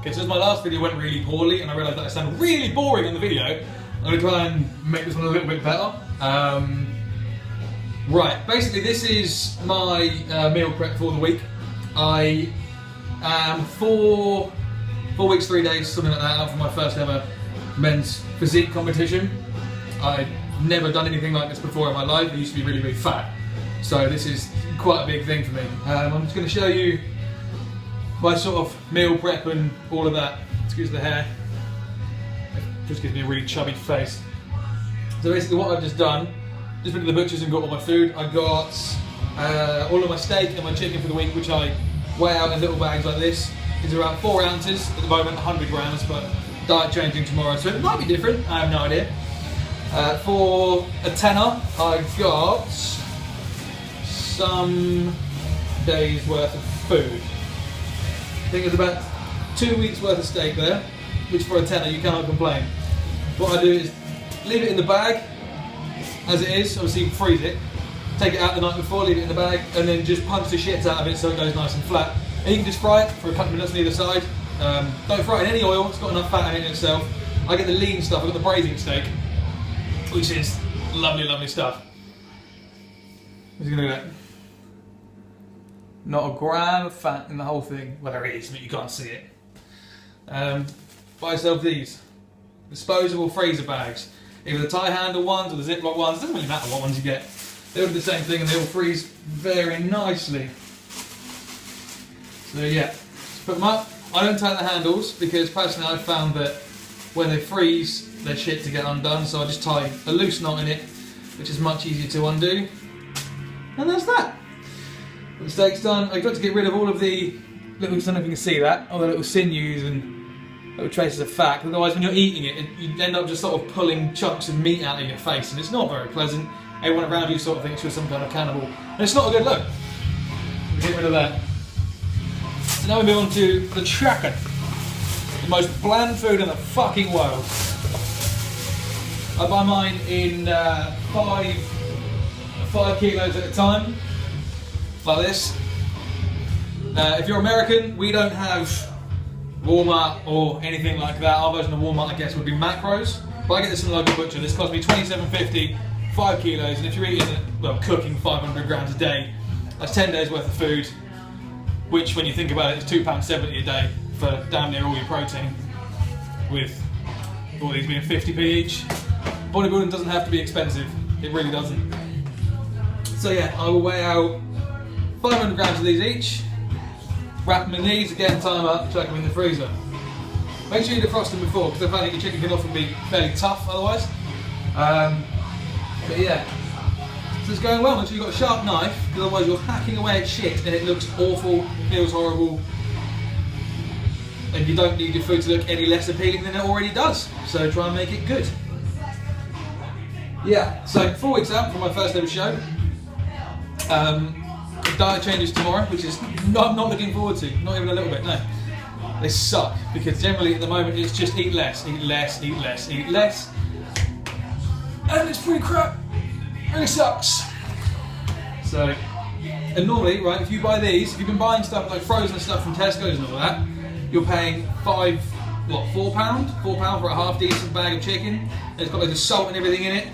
Okay, so as my last video went really poorly and I realised that I sound really boring in the video, I'm going to try and make this one a little bit better. Right, basically this is my meal prep for the week. I am 4 weeks, 3 days, something like that, out for my first ever men's physique competition. I've never done anything like this before in my life. I used to be really, really fat. So this is quite a big thing for me. I'm just going to show you my sort of meal prep and all of that. Excuse the hair. It just gives me a really chubby face. So basically what I've just done, just went to the butcher's and got all my food. I got all of my steak and my chicken for the week, which I weigh out in little bags like this. It's around 4 ounces at the moment, 100 grams, but diet changing tomorrow, so it might be different, I have no idea. For a tenner, I've got some days worth of food. I think it's about 2 weeks worth of steak there, which for a tenner you cannot complain. What I do is leave it in the bag as it is, obviously freeze it, take it out the night before, leave it in the bag, and then just punch the shit out of it so it goes nice and flat. And you can just fry it for a couple of minutes on either side. Don't fry it in any oil, it's got enough fat in it itself. I get the lean stuff, I've got the braising steak, which is lovely, lovely stuff. What's he gonna do that? Not a gram of fat in the whole thing. Well, there is, but you can't see it. Buy yourself these disposable freezer bags. Either the tie handle ones or the Ziploc ones, doesn't really matter what ones you get. They all do the same thing and they all freeze very nicely. So yeah, just put them up. I don't tighten the handles because personally I've found that when they freeze, they're shit to get undone, so I just tie a loose knot in it, which is much easier to undo. And that's that. The steak's done. I've got to get rid of all of the little, I don't know if you can see that, all the little sinews and little traces of fat. Otherwise, when you're eating it, you end up just sort of pulling chunks of meat out of your face, and it's not very pleasant. Everyone around you sort of thinks you're some kind of cannibal, and it's not a good look. Get rid of that. So now we move on to the chicken, the most bland food in the fucking world. I buy mine in 5 kilos at a time. Like this. If you're American, we don't have Walmart or anything like that. Our version of Walmart, I guess, would be Macros. But I get this from the local butcher. This cost me $27.50, 5 kilos, and if you're eating, well, cooking 500 grams a day, that's 10 days worth of food, which, when you think about it, is £2.70 a day for damn near all your protein, with all these being 50p each. Bodybuilding doesn't have to be expensive. It really doesn't. So yeah, I will weigh out 500 grams of these each, wrap them in these, again tie them up, chuck them in the freezer. Make sure you defrost them before, because I find that your chicken can often be fairly tough otherwise. But yeah, so it's going well. Make sure you've got a sharp knife, because otherwise you're hacking away at shit and it looks awful, feels horrible, and you don't need your food to look any less appealing than it already does. So try and make it good. Yeah, so 4 weeks out from my first ever show. Diet changes tomorrow, which is I'm not looking forward to, not even a little bit, no. They suck, because generally at the moment it's just eat less, eat less, eat less, eat less. And it's pretty crap, it really sucks. So, and normally, right, if you buy these, if you've been buying stuff like frozen stuff from Tesco's and all that, you're paying £4 for a half decent bag of chicken. And it's got loads of salt and everything in it.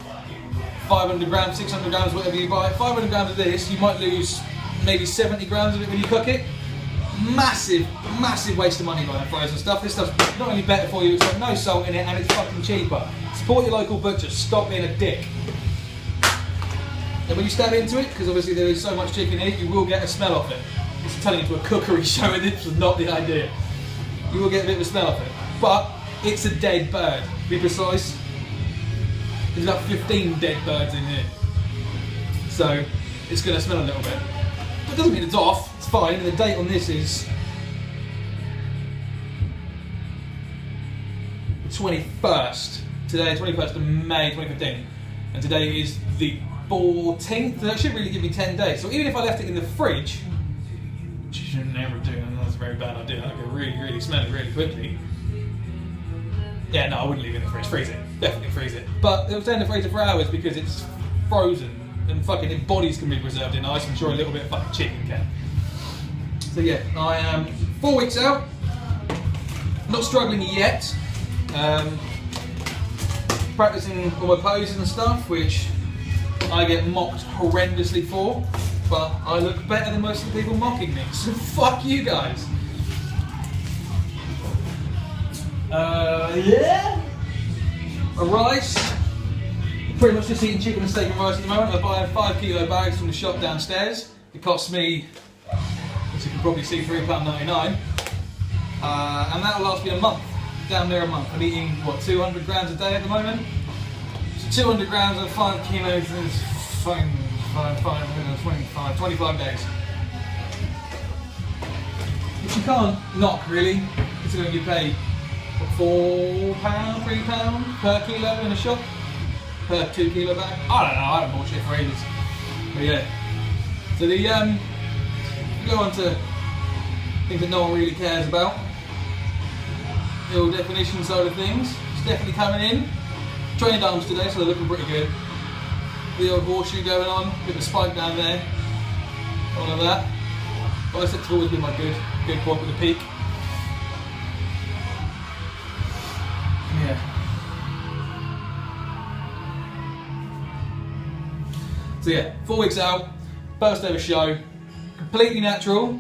500 grams, 600 grams, whatever you buy. 500 grams of this, you might lose maybe 70 grams of it when you cook it. Massive, massive waste of money buying frozen stuff. This stuff's not only better for you, it's got no salt in it and it's fucking cheaper. Support your local butcher, stop being a dick. And when you stab into it, because obviously there is so much chicken in it, you will get a smell off it. It's turning into a cookery show and this was not the idea. You will get a bit of a smell off it. But it's a dead bird, to be precise. There's about 15 dead birds in here. So it's going to smell a little bit. But it doesn't mean it's off, it's fine. And the date on this is the 21st. Today, 21st of May 2015. And today is the 14th. That should really give me 10 days. So even if I left it in the fridge, which you should never do, I know that's a very bad idea, that'll get really, really smelly really quickly. Yeah, no, I wouldn't leave it in the fridge. Freeze it. Definitely freeze it. But it'll stay in the freezer for hours because it's frozen. And fucking, if bodies can be preserved in ice, I'm sure a little bit of fucking chicken can. So yeah, I am 4 weeks out. Not struggling yet. Practicing all my poses and stuff, which I get mocked horrendously for, but I look better than most of the people mocking me, so fuck you guys. Yeah? A rice. Pretty much just eating chicken and steak and rice at the moment. I buy 5 kilo bags from the shop downstairs. It costs me, as you can probably see, £3.99. And that'll last me a month, down near a month. I'm eating, what, 200 grams a day at the moment? So 200 grams of 5 kilos is 25 days. Which you can't knock, really, considering you pay, what, £4, £3 per kilo in a shop? Per 2 kilo bag? I don't know, I haven't bought shit for ages. But yeah. So the, go on to things that no one really cares about. The old definition side of things. It's definitely coming in. Trained arms today, so they're looking pretty good. The old horseshoe going on, bit of a spike down there. All of that. Biceps have always been my good point with the peak. Yeah. So yeah, 4 weeks out, first ever show, completely natural-ish.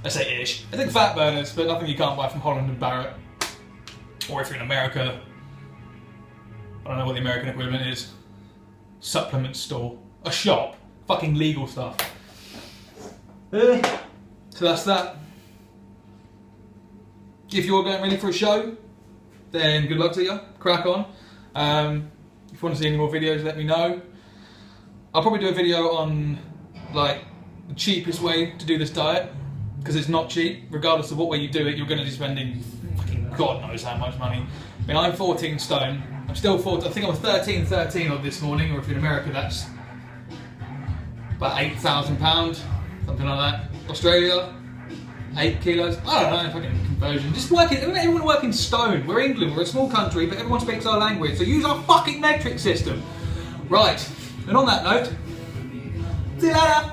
I say ish. I think fat burners, but nothing you can't buy from Holland and Barrett. Or if you're in America, I don't know what the American equivalent is. Supplement store. A shop. Fucking legal stuff. So that's that. If you're getting ready for a show, then good luck to you. Crack on. If you want to see any more videos, let me know. I'll probably do a video on like the cheapest way to do this diet, because it's not cheap. Regardless of what way you do it, you're going to be spending fucking God knows how much money. I mean, I'm 14 stone. I'm still 14. I think I was 13 of this morning, or if you're in America, that's about £8,000, something like that. Australia, 8 kilos. I don't know, fucking conversion. Just work it. Everyone work in stone. We're England. We're a small country, but everyone speaks our language. So use our fucking metric system. Right. And on that note, see you later.